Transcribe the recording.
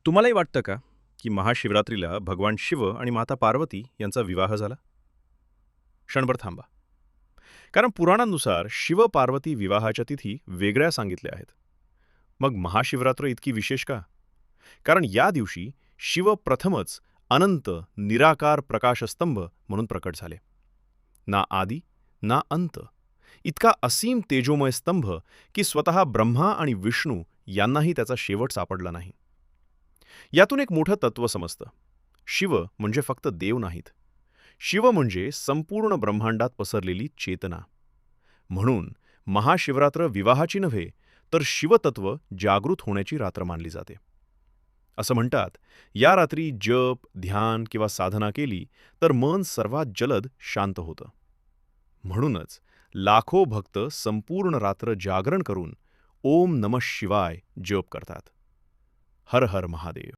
तुम्हालाही वाटतं का, की महाशिवरात्रीला भगवान शिव आणि माता पार्वती यांचा विवाह झाला? क्षणभर थांबा. कारण पुराणांनुसार शिव-पार्वती विवाहाच्या तिथी वेगळ्या सांगितल्या आहेत. मग महाशिवरात्र इतकी विशेष का? कारण या दिवशी शिव प्रथमच अनंत, निराकार प्रकाशस्तंभ म्हणून प्रकट झाले. ना आदी, ना अंत. इतका असीम तेजोमय स्तंभ की स्वतः ब्रह्मा आणि विष्णू यांनाही त्याचा शेवट सापडला नाही. यातून एक मोठं तत्व समजतं. शिव म्हणजे फक्त देव नाहीत. शिव म्हणजे संपूर्ण ब्रह्मांडात पसरलेली चेतना. म्हणून महाशिवरात्र विवाहाची नव्हे, तर शिवतत्व जागृत होण्याची रात्र मानली जाते. असं म्हणतात, या रात्री जप, ध्यान किंवा साधना केली तर मन सर्वात जलद शांत होतं. म्हणूनच लाखो भक्त संपूर्ण रात्र जागरण करून ओम नमः शिवाय जप करतात. हर हर महादेव.